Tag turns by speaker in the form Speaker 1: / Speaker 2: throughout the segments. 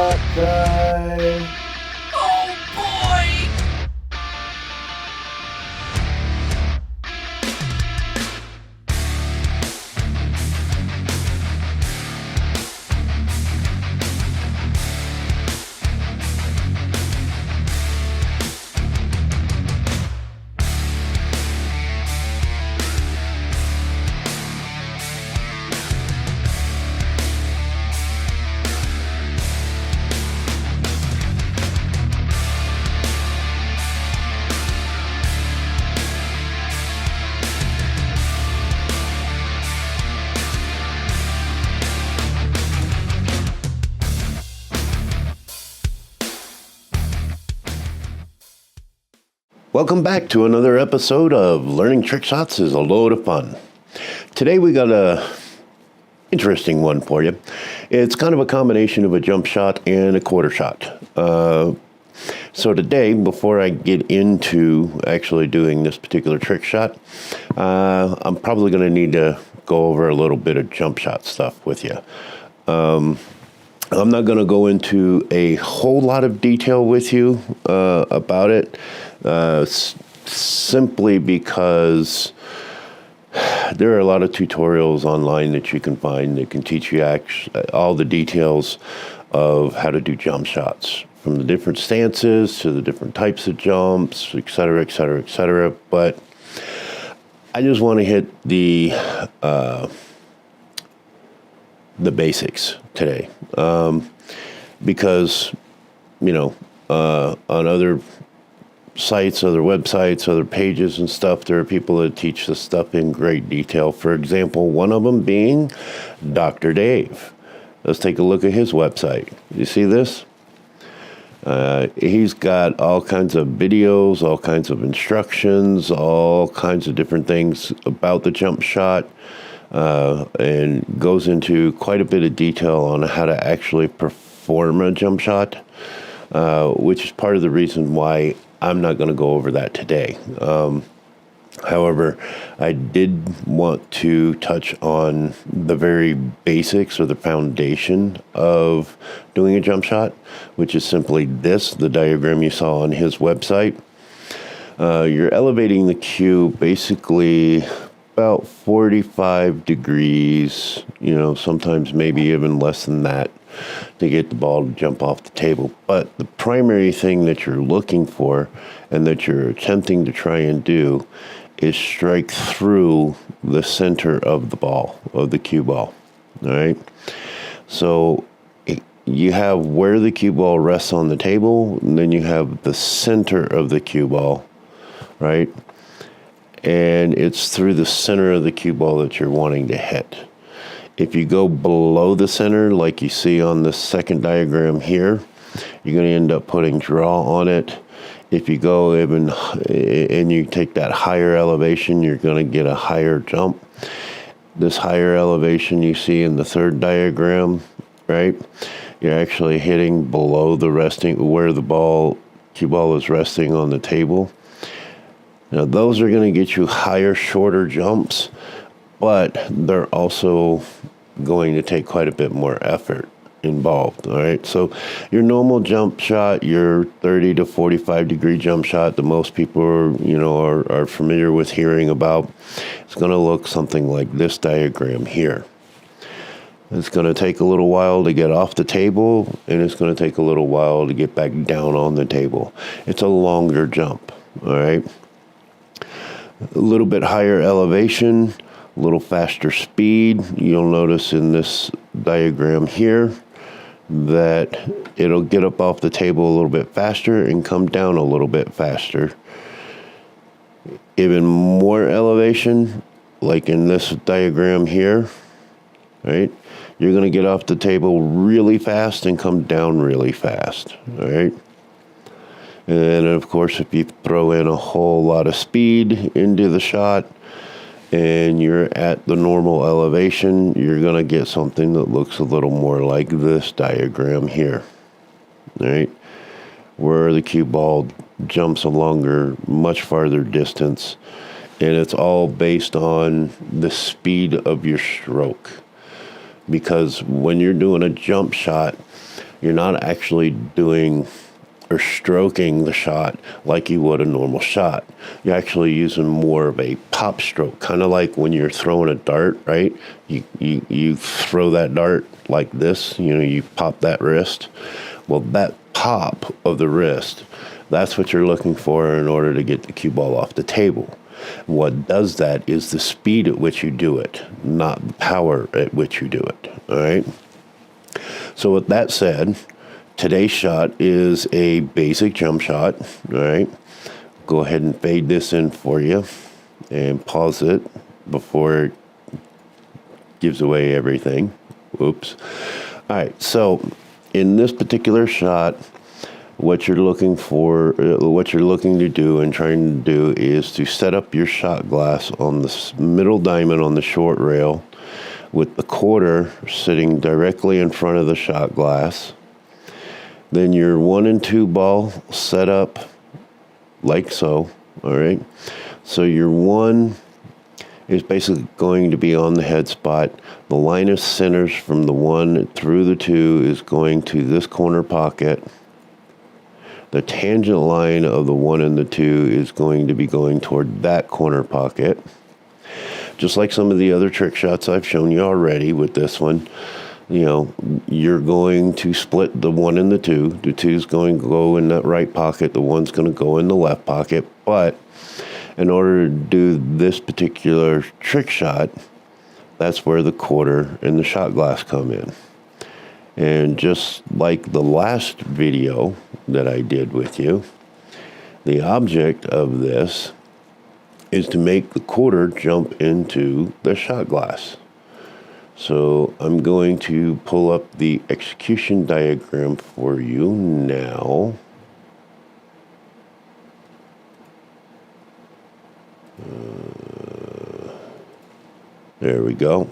Speaker 1: shot time.
Speaker 2: Oh boy!
Speaker 1: Welcome back to another episode of Learning Trick Shots is a Load of Fun. Today we got a interesting one for you. It's kind of a combination of a jump shot and a quarter shot. So today, before I get into actually doing this particular trick shot, I'm probably going to need to go over a little bit of jump shot stuff with you. I'm not going to go into a whole lot of detail with you about it, simply because there are a lot of tutorials online that you can find that can teach you all the details of how to do jump shots, from the different stances to the different types of jumps, et cetera, et cetera, et cetera. But I just want to hit the basics today, because, on other sites, other websites, other pages and stuff, there are people that teach this stuff in great detail. For example, one of them being Dr. Dave. Let's take a look at his website. You see this? He's got all kinds of videos, all kinds of instructions, all kinds of different things about the jump shot, and goes into quite a bit of detail on how to actually perform a jump shot, which is part of the reason why I'm not going to go over that today. However, I did want to touch on the very basics or the foundation of doing a jump shot, which is simply this, the diagram you saw on his website. You're elevating the cue basically about 45 degrees, sometimes maybe even less than that, to get the ball to jump off the table. But the primary thing that you're looking for and that you're attempting to try and do is strike through the center of the ball, of the cue ball. All right. So you have where the cue ball rests on the table, and then you have the center of the cue ball, right? And it's through the center of the cue ball that you're wanting to hit. If you go below the center, like you see on the second diagram here, you're going to end up putting draw on it. If you go even and you take that higher elevation, you're going to get a higher jump. This higher elevation you see in the third diagram, right? You're actually hitting below the resting, where the cue ball is resting on the table. Now, those are going to get you higher, shorter jumps, but they're also going to take quite a bit more effort involved. All right. So your normal jump shot, your 30 to 45 degree jump shot that most people are familiar with hearing about, it's going to look something like this diagram here. It's going to take a little while to get off the table, and it's going to take a little while to get back down on the table. It's a longer jump. All right. A little bit higher elevation, a little faster speed. You'll notice in this diagram here that it'll get up off the table a little bit faster and come down a little bit faster. Even more elevation, like in this diagram here, right? You're going to get off the table really fast and come down really fast, all right? And then, of course, if you throw in a whole lot of speed into the shot and you're at the normal elevation, you're going to get something that looks a little more like this diagram here, right? Where the cue ball jumps a longer, much farther distance. And it's all based on the speed of your stroke. Because when you're doing a jump shot, You're not actually doing or stroking the shot like you would a normal shot. You're actually using more of a pop stroke, kind of like when you're throwing a dart, right? You throw that dart like this, you pop that wrist. Well, that pop of the wrist, that's what you're looking for in order to get the cue ball off the table. What does that is the speed at which you do it, not the power at which you do it, all right? So with that said, today's shot is a basic jump shot, all right? Go ahead and fade this in for you and pause it before it gives away everything. Oops. All right, so in this particular shot, what you're looking to do and trying to do is to set up your shot glass on the middle diamond on the short rail with the quarter sitting directly in front of the shot glass. Then your 1 and 2 ball set up like so, all right? So your 1 is basically going to be on the head spot. The line of centers from the 1 through the 2 is going to this corner pocket. The tangent line of the 1 and the 2 is going to be going toward that corner pocket. Just like some of the other trick shots I've shown you already with this one, you're going to split the 1 and the 2. The 2 is going to go in that right pocket. The 1's going to go in the left pocket. But in order to do this particular trick shot, that's where the quarter and the shot glass come in. And just like the last video that I did with you, the object of this is to make the quarter jump into the shot glass. So I'm going to pull up the execution diagram for you now. There we go.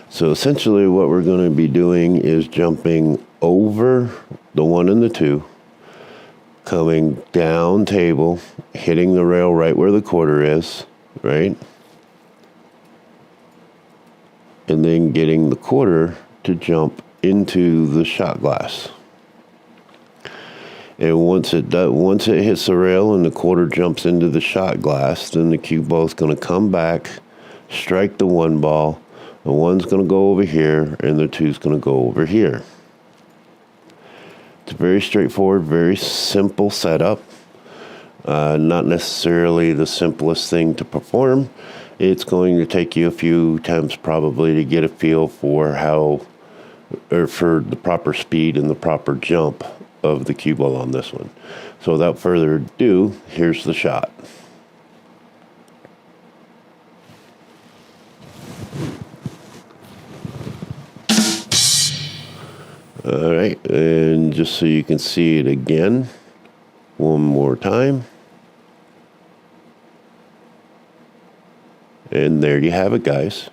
Speaker 1: So essentially what we're going to be doing is jumping over the 1 and the 2, coming down table, hitting the rail right where the quarter is, right? And then getting the quarter to jump into the shot glass. And once it hits the rail and the quarter jumps into the shot glass, then the cue ball is going to come back, strike the 1 ball. The 1's going to go over here, and the 2's going to go over here. It's a very straightforward, very simple setup. Not necessarily the simplest thing to perform. It's going to take you a few attempts probably to get a feel for for the proper speed and the proper jump of the cue ball on this one. So without further ado, here's the shot. All right, and just so you can see it again, one more time. And there you have it, guys.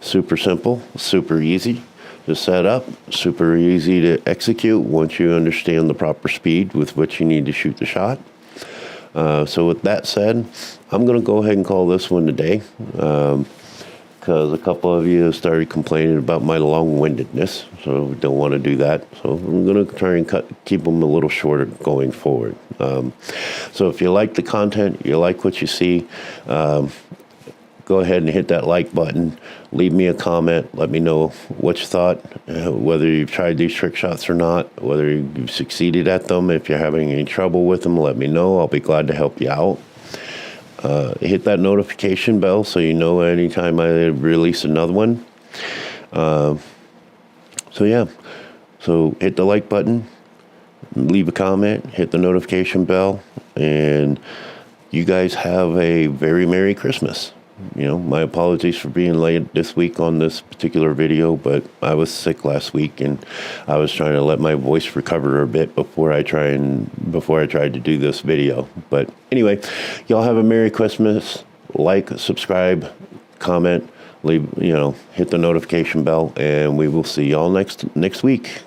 Speaker 1: Super simple, super easy to set up, super easy to execute once you understand the proper speed with which you need to shoot the shot. So with that said, I'm going to go ahead and call this one today. Because a couple of you have started complaining about my long-windedness, so we don't want to do that. So I'm going to try and keep them a little shorter going forward. So if you like the content, you like what you see, go ahead and hit that like button. Leave me a comment. Let me know what you thought, whether you've tried these trick shots or not, whether you've succeeded at them. If you're having any trouble with them, let me know. I'll be glad to help you out. Hit that notification bell so you know anytime I release another one. So hit the like button, leave a comment, hit the notification bell, and you guys have a very Merry Christmas. My apologies for being late this week on this particular video, but I was sick last week and I was trying to let my voice recover a bit before I tried to do this video. But anyway, y'all have a Merry Christmas. Like, subscribe, comment, hit the notification bell, and we will see y'all next week.